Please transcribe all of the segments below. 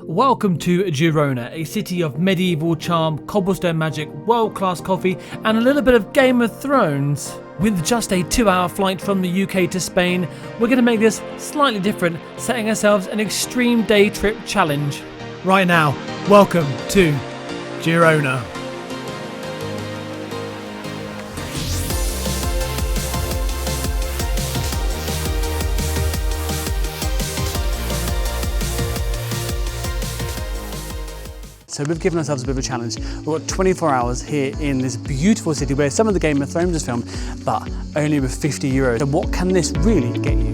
Welcome to Girona, a city of medieval charm, cobblestone magic, world-class coffee and a little bit of Game of Thrones. With just a 2-hour flight from the UK to Spain, we're going to make this slightly different, setting ourselves an extreme day trip challenge. Right now, welcome to Girona. So we've given ourselves a bit of a challenge. We've got 24 hours here in this beautiful city where some of the Game of Thrones is filmed, but only with €50. So what can this really get you?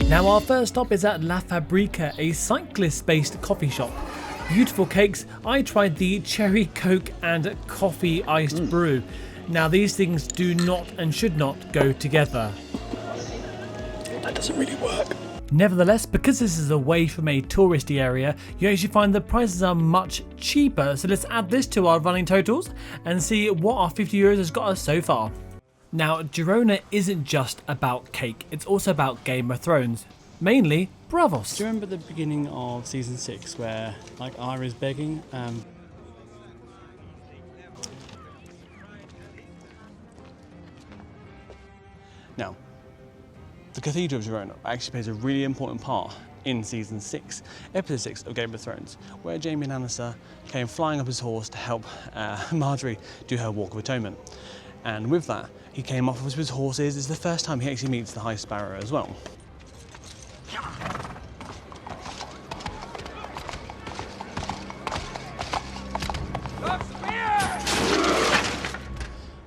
Now our first stop is at La Fàbrica, a cyclist-based coffee shop. Beautiful cakes. I tried the cherry coke and coffee iced brew. Now these things do not and should not go together. That doesn't really work. Nevertheless, because this is away from a touristy area, you actually find the prices are much cheaper. So let's add this to our running totals and see what our €50 has got us so far. Now, Girona isn't just about cake, it's also about Game of Thrones. Mainly, Bravos. Do you remember the beginning of season 6 where like Arya's begging? Now, the Cathedral of Girona actually plays a really important part in season 6, episode 6 of Game of Thrones, where Jaime Lannister came flying up his horse to help Marjorie do her Walk of Atonement. And with that, he came off with his horses. It's the first time he actually meets the High Sparrow as well.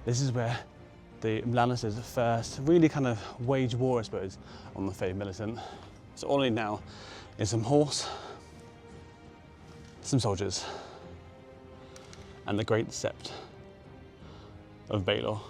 This is where the Lannisters first really kind of wage war, I suppose, on the Fae Militant. So all I need now is some horse, some soldiers, and the Great Sept of Baelor.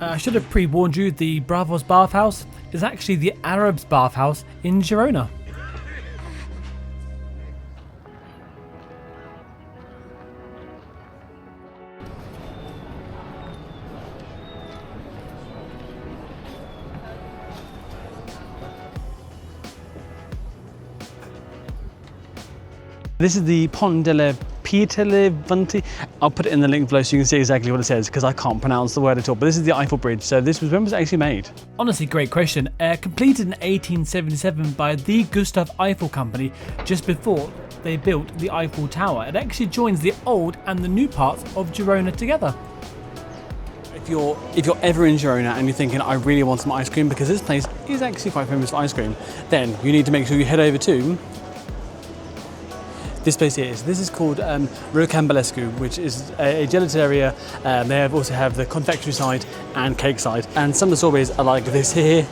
I should have pre-warned you, the Bravos bathhouse is actually the Arabs' bathhouse in Girona. This is the Pont de la Pietelevanti. I'll put it in the link below so you can see exactly what it says because I can't pronounce the word at all. But this is the Eiffel Bridge. So this was, when was it actually made? Honestly, great question. Completed in 1877 by the Gustav Eiffel Company just before they built the Eiffel Tower. It actually joins the old and the new parts of Girona together. If you're ever in Girona and you're thinking, I really want some ice cream because this place is actually quite famous for ice cream, then you need to make sure you head over to this place here. So this is called Rocambolescu, which is a gelateria. They also have the confectionery side and cake side. And some of the strawberries are like this here.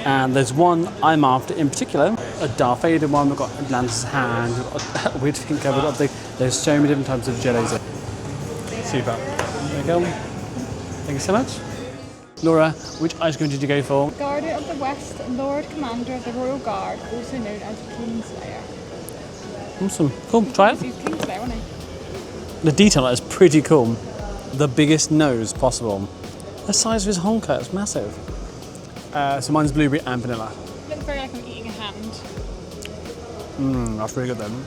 And there's one I'm after in particular, a Darth Vader one. We've got Atlantis hand, we've got a weird finger, we've got there's so many different types of jellies. Super. There you go. Thank you so much. Laura, which ice cream did you go for? Guardian of the West, Lord Commander of the Royal Guard, also known as Kingslayer. Awesome. Cool, try it. He's Kingslayer, wasn't he? The detail is pretty cool. The biggest nose possible. The size of his honker, it's massive. So mine's blueberry and vanilla. Looks very like I'm eating a hand. That's really good then.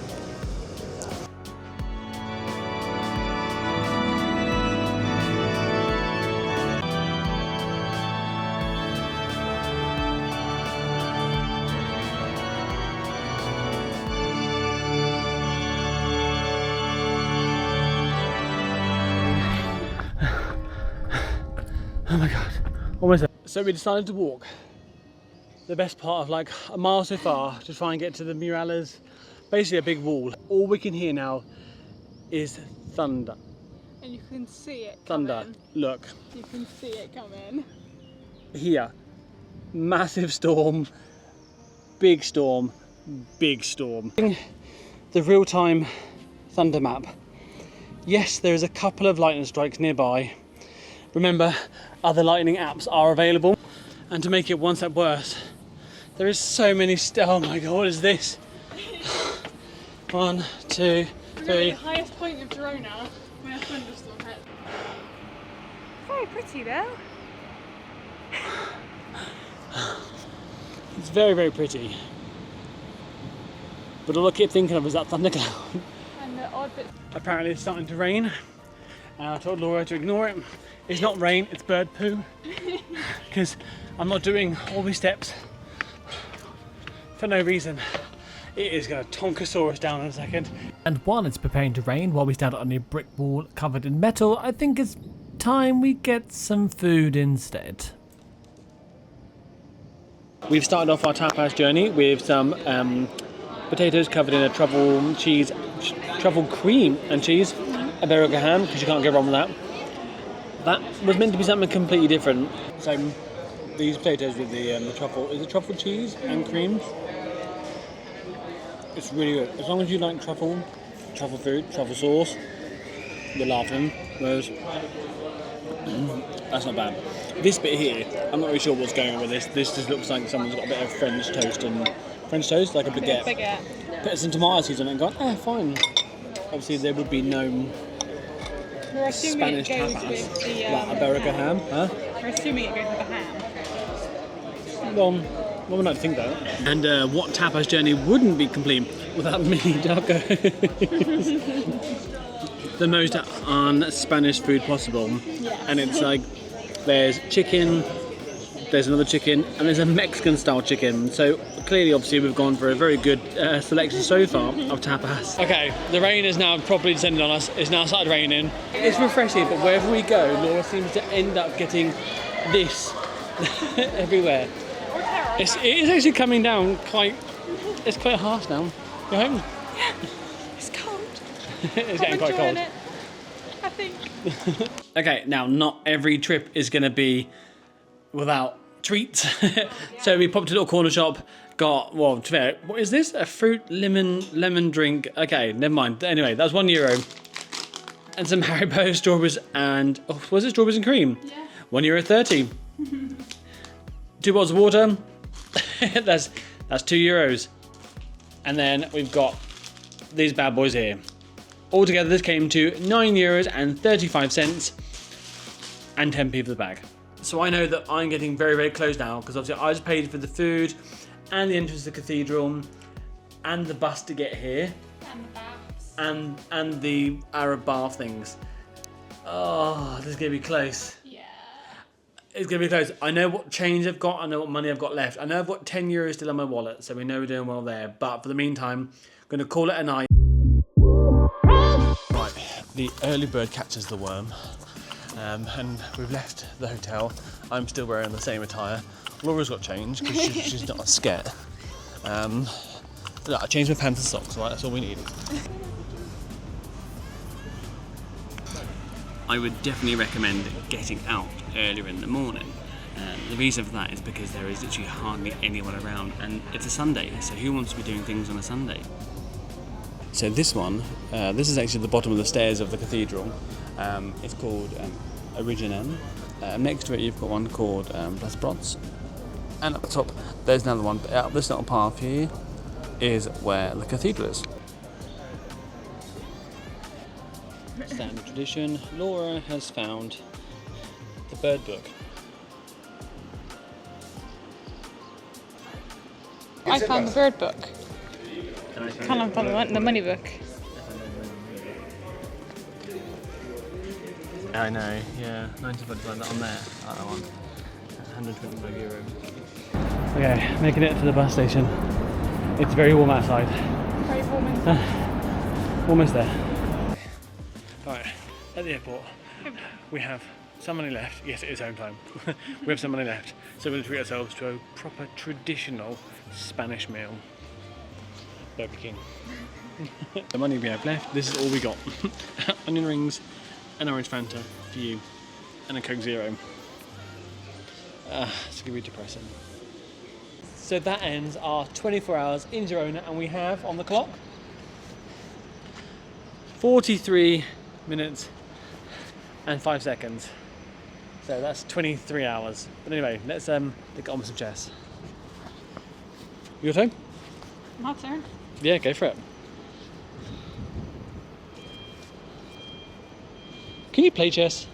Oh my god, almost there. So we decided to walk the best part of like a mile so far to try and get to the murales, basically a big wall. All we can hear now is thunder. And you can see it Thunder, coming. look. You can see it coming. Here, massive storm, big storm, big storm. The real-time thunder map. Yes, there is a couple of lightning strikes nearby. Remember, other lightning apps are available. And to make it one step worse, there is so many oh my god, what is this? 1, 2, 3. The highest point of Girona where a thunderstorm hit. Very pretty though. It's very, very pretty. But all I keep thinking of is that thundercloud. And the odd bits. Apparently it's starting to rain. And I told Laura to ignore it. It's not rain, it's bird poo. Because I'm not doing all these steps for no reason. It is going to tonkosaurus down in a second. And while it's preparing to rain, while we stand on a brick wall covered in metal, I think it's time we get some food instead. We've started off our tapas journey with some potatoes covered in a truffle cream and cheese, a Fàbrica ham, because you can't go wrong with that. That was meant to be something completely different. So these potatoes with the truffle, is it truffle cheese and cream? It's really good. As long as you like truffle food, truffle sauce, you're laughing. Whereas that's not bad. This bit here, I'm not really sure what's going on with this. This just looks like someone's got a bit of French toast, like a baguette. Put some tomato seeds on it and gone, oh, fine. Obviously, there would be no Spanish tapas with the, like a Fàbrica ham, huh? We're assuming it goes with the ham. Well, we don't think that. And what tapas journey wouldn't be complete without mini tacos? The most un-Spanish food possible. Yes. And it's like, there's chicken, there's another chicken, and there's a Mexican style chicken. So clearly, obviously, we've gone for a very good selection so far of tapas. Okay, the rain is now properly descended on us. It's now started raining. It's refreshing, but wherever we go, Laura seems to end up getting this everywhere. It is actually coming down it's quite harsh now. You home? Yeah, it's cold. It's getting quite cold. It, I think. Okay, now not every trip is going to be without treats. So we popped to a little corner shop, got, well, to be fair, what is this? A fruit lemon drink. Okay, never mind. Anyway, that was €1. And some Haribo strawberries and, was it strawberries and cream? Yeah. €1.30. 2 bottles of water. that's €2. And then we've got these bad boys here. Altogether, this came to €9.35 and 10p for the bag. So I know that I'm getting very, very close now because obviously I just paid for the food and the entrance to the cathedral and the bus to get here And the baths. and the Arab bath things. Oh, this is gonna be close. Yeah. It's gonna be close. I know what change I've got. I know what money I've got left. I know I've got €10 still in my wallet, so we know we're doing well there. But for the meantime, I'm gonna call it a night. Right, the early bird catches the worm, and we've left the hotel. I'm still wearing the same attire. Laura's got change because she's not a sket. I changed my pants and socks. Right, that's all we need. I would definitely recommend getting out earlier in the morning. The reason for that is because there is literally hardly anyone around, and it's a Sunday, so who wants to be doing things on a Sunday? So this one, this is actually the bottom of the stairs of the cathedral. It's called Originem. Next to it you've got one called Las Brots. And at the top there's another one, but out this little path here is where the cathedral is. Standard tradition, Laura has found the bird book. I found the bird book. Kind of found the money book. I know, yeah, 1945 on there, that one. €125. Okay, making it to the bus station. It's very warm outside. Very warm inside. Almost there. Alright, at the airport, we have some money left. Yes, it is home time. We have some money left, so we're going to treat ourselves to a proper traditional Spanish meal. Burger King. The money we have left, this is all we got. Onion rings, an orange Fanta for you, and a Coke Zero. It's going to be depressing. So that ends our 24 hours in Girona, and we have on the clock 43 minutes and 5 seconds. So that's 23 hours. But anyway, let's get on with some chess. Your turn? My turn. Yeah, go for it. Can you play chess?